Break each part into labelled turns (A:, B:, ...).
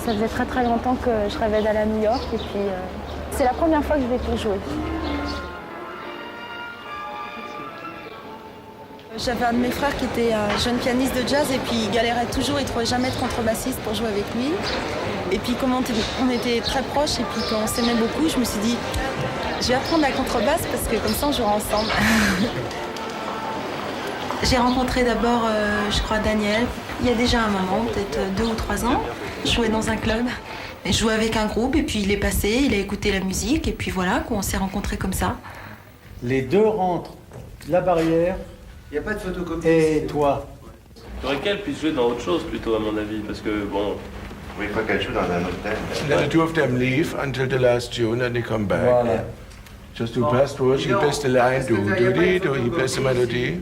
A: Ça faisait très très longtemps que je rêvais d'aller à New York et puis c'est la première fois que je vais pour jouer. J'avais un de mes frères qui était un jeune pianiste de jazz et puis il galérait toujours, il ne trouvait jamais de contrebassiste pour jouer avec lui. Et puis comme on était très proches et puis qu'on s'aimait beaucoup, je me suis dit je vais apprendre la contrebasse parce que comme ça on jouera ensemble. J'ai rencontré d'abord, je crois, Daniel, il y a déjà un moment, peut-être 2 ou 3 ans. Je jouais dans un club, et je jouais avec un groupe et puis il est passé, il a écouté la musique et puis voilà, on s'est rencontrés comme ça.
B: Les deux rentrent la barrière.
C: Il n'y a pas de photocopie.
B: Et toi?
D: Il faudrait qu'elle puisse jouer dans autre chose plutôt à mon avis, parce que bon...
E: Oui, il faut qu'elle joue dans un autre thème.
F: Let the two of them leave until the last tune and they come back.
B: Voilà.
F: Just do past words, he plays the line, do, he plays the melody.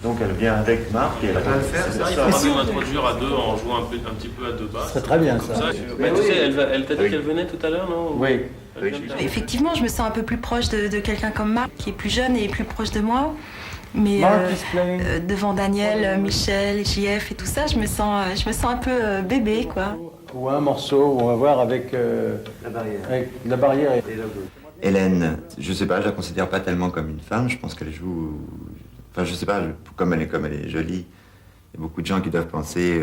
E: Donc elle vient avec Marc et elle va le faire.
D: C'est ça, il faudra même introduire à deux en jouant un petit peu à deux basses.
B: Ce serait très bien ça.
D: Tu sais, elle t'a dit qu'elle venait tout à l'heure, non?
B: Oui.
A: Effectivement, je me sens un peu plus proche de quelqu'un comme Marc, qui est plus jeune et plus proche de moi. Mais devant Daniel, Michel, JF et tout ça, je me sens un peu bébé, quoi.
B: Ou un morceau, on va voir avec la barrière.
E: Hélène, je sais pas, je la considère pas tellement comme une femme, je pense qu'elle joue... Enfin, je sais pas, comme elle est jolie, il y a beaucoup de gens qui doivent penser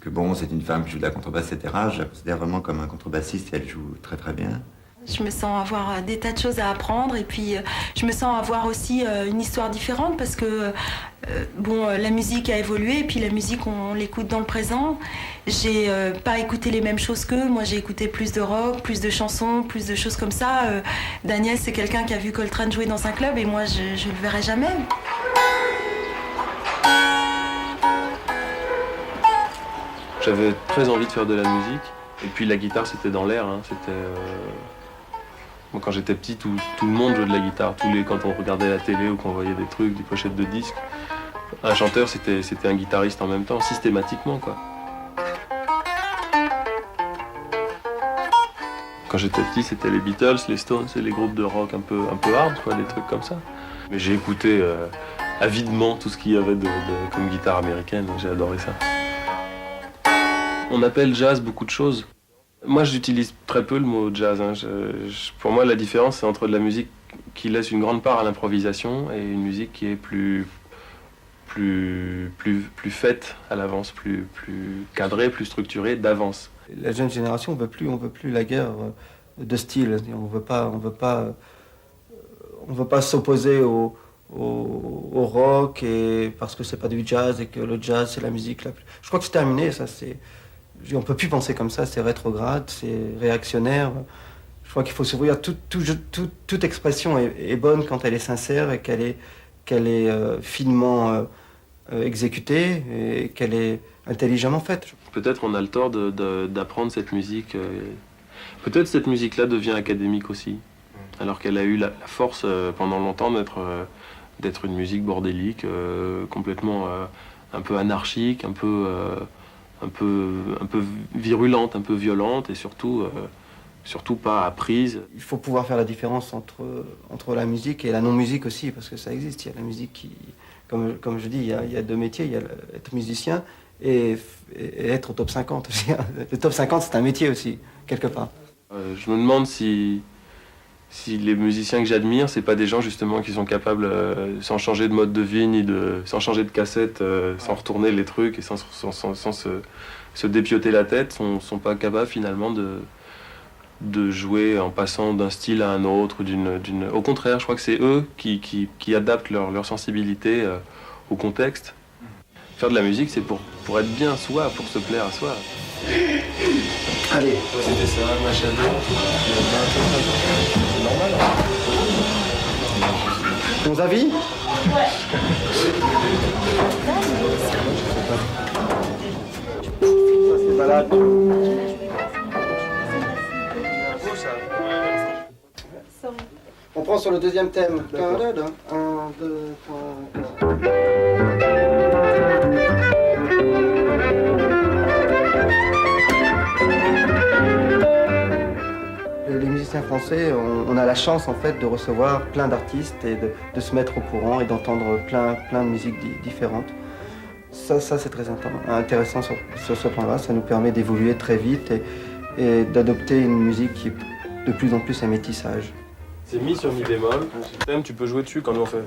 E: que bon, c'est une femme qui joue de la contrebasse, etc. Je la considère vraiment comme un contrebassiste et elle joue très très bien.
A: Je me sens avoir des tas de choses à apprendre et puis je me sens avoir aussi une histoire différente parce que bon, la musique a évolué et puis la musique on l'écoute dans le présent. J'ai pas écouté les mêmes choses qu'eux, moi j'ai écouté plus de rock, plus de chansons, plus de choses comme ça. Daniel c'est quelqu'un qui a vu Coltrane jouer dans un club et moi je le verrai jamais.
D: J'avais très envie de faire de la musique et puis la guitare c'était dans l'air, hein. C'était... Moi, quand j'étais petit, tout le monde jouait de la guitare. Quand on regardait la télé ou qu'on voyait des trucs, des pochettes de disques, un chanteur, c'était un guitariste en même temps, systématiquement, quoi. Quand j'étais petit, c'était les Beatles, les Stones et les groupes de rock un peu hard, quoi, des trucs comme ça. Mais j'ai écouté avidement tout ce qu'il y avait comme guitare américaine, j'ai adoré ça. On appelle jazz beaucoup de choses. Moi, j'utilise très peu le mot jazz. Hein. Pour moi, la différence, c'est entre de la musique qui laisse une grande part à l'improvisation et une musique qui est plus faite à l'avance, plus cadrée, plus structurée d'avance.
C: La jeune génération, on veut plus la guerre de style. On veut pas s'opposer au rock parce que c'est pas du jazz et que le jazz c'est la musique la plus... Je crois que c'est terminé, ça c'est... On peut plus penser comme ça, c'est rétrograde, c'est réactionnaire. Je crois qu'il faut s'ouvrir. Toute expression est bonne quand elle est sincère et qu'elle est finement exécutée et qu'elle est intelligemment faite.
D: Peut-être on a le tort d'apprendre cette musique. Peut-être cette musique-là devient académique aussi. alors qu'elle a eu la force pendant longtemps d'être une musique bordélique, complètement un peu anarchique, un peu virulente, un peu violente et surtout pas apprise.
C: Il faut pouvoir faire la différence entre la musique et la non-musique aussi, parce que ça existe. Il y a la musique qui, comme je dis, il y a deux métiers. Il y a être musicien et être au top 50 aussi. Le top 50, c'est un métier aussi, quelque part.
D: Je me demande si les musiciens que j'admire, c'est pas des gens justement qui sont capables, sans changer de mode de vie, sans changer de cassette, sans retourner les trucs et sans se dépioter la tête, sont pas capables finalement de jouer en passant d'un style à un autre. Au contraire, je crois que c'est eux qui adaptent leur sensibilité au contexte. Faire de la musique, c'est pour être bien soi, pour se plaire à soi.
C: Allez,
D: C'était ça, machin. C'est normal.
C: bons avis? Ça, c'est malade. On prend sur le deuxième thème. 1, 2, 3, 4. Les musiciens français, on a la chance en fait de recevoir plein d'artistes et de se mettre au courant et d'entendre plein de musiques différentes. Ça c'est très intéressant sur ce plan-là. Ça nous permet d'évoluer très vite et d'adopter une musique qui est de plus en plus un métissage.
D: C'est mi sur mi bémol. Ce thème, tu peux jouer dessus quand nous on fait.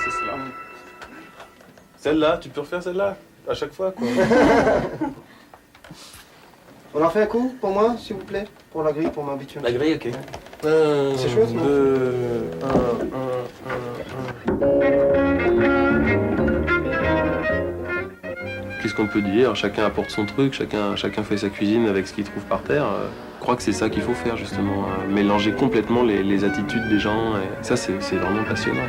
D: C'est celle-là. Celle-là, tu peux refaire celle-là à chaque fois, quoi.
C: On en fait un coup pour moi, s'il vous plaît, pour la grille, pour m'habituer.
D: La grille, ok.
C: C'est chouette, non?
D: 2, 1. Qu'est-ce qu'on peut dire? Chacun apporte son truc, chacun fait sa cuisine avec ce qu'il trouve par terre. Je crois que c'est ça qu'il faut faire, justement. Mélanger complètement les attitudes des gens. Et ça, c'est vraiment passionnant.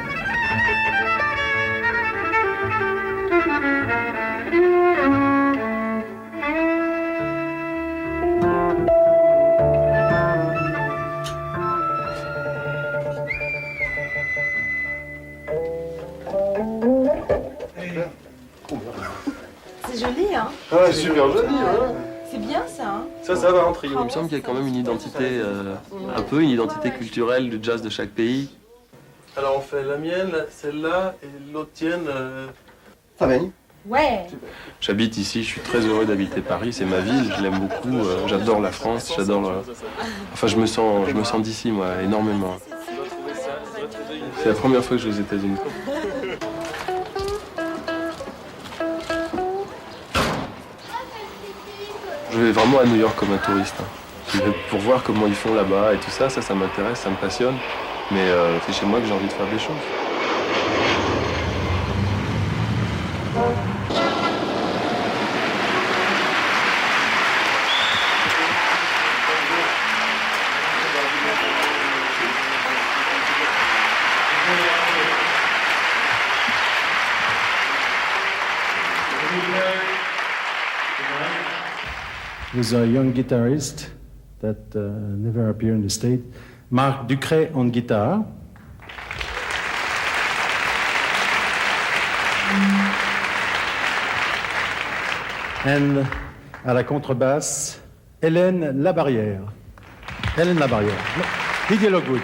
A: C'est joli, hein?
D: C'est super joli, hein?
A: C'est bien ça, hein?
D: Ça va en trio. Il me semble qu'il y a quand même une identité, une identité culturelle du jazz de chaque pays. Alors on fait la mienne, celle-là et l'autre tienne.
C: Ça va.
A: Ouais.
D: J'habite ici, je suis très heureux d'habiter Paris, c'est ma ville, je l'aime beaucoup, j'adore la France, Enfin je me sens d'ici moi, énormément. C'est la première fois que je vais aux États-Unis. Je vais vraiment à New York comme un touriste. Je vais pour voir comment ils font là-bas et tout ça, ça m'intéresse, ça me passionne. Mais c'est chez moi que j'ai envie de faire des choses.
G: With a young guitarist that never appeared in the state, Marc Ducret on guitar. And à la contrebasse, Hélène Labarrière. Hélène Labarrière. Didier Lockwood.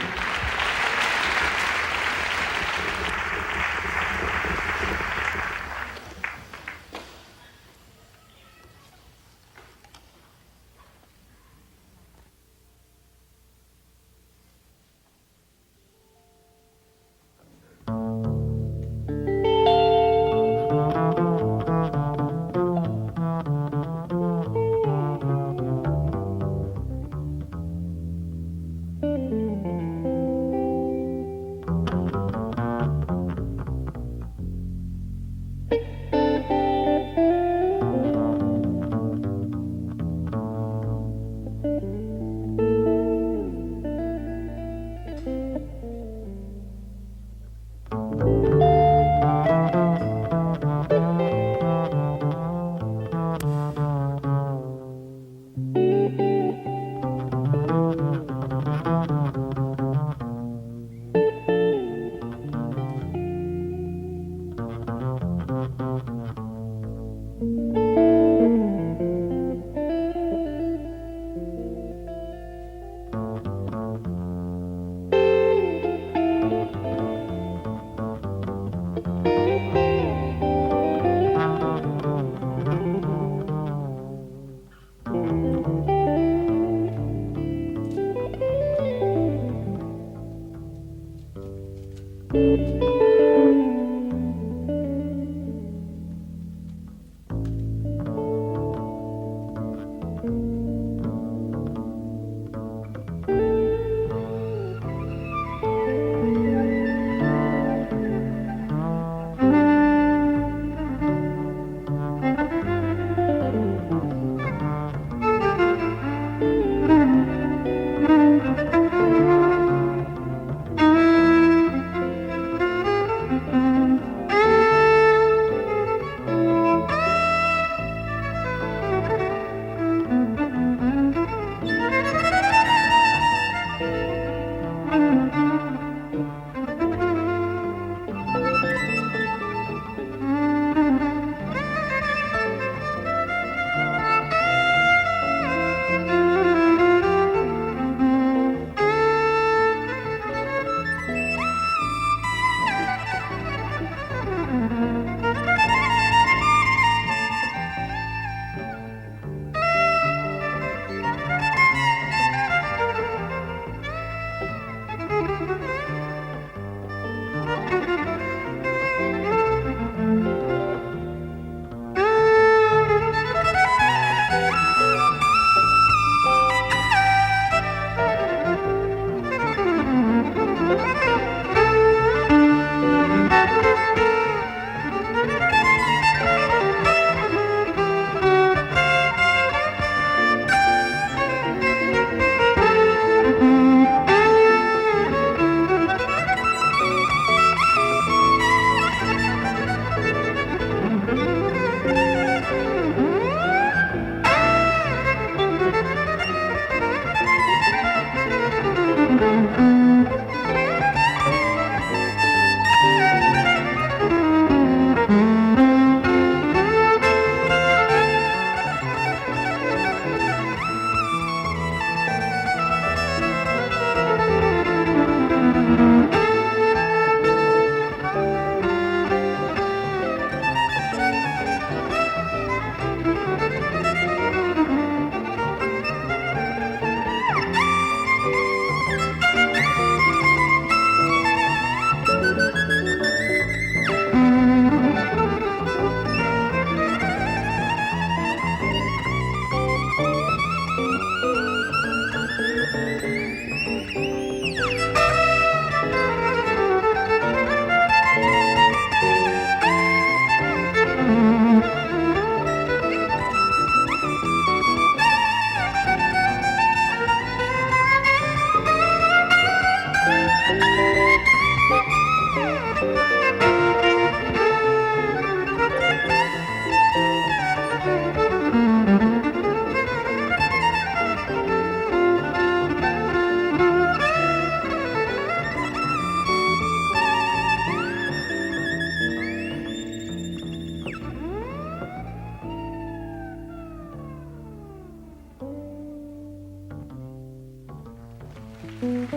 H: Thank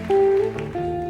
H: you.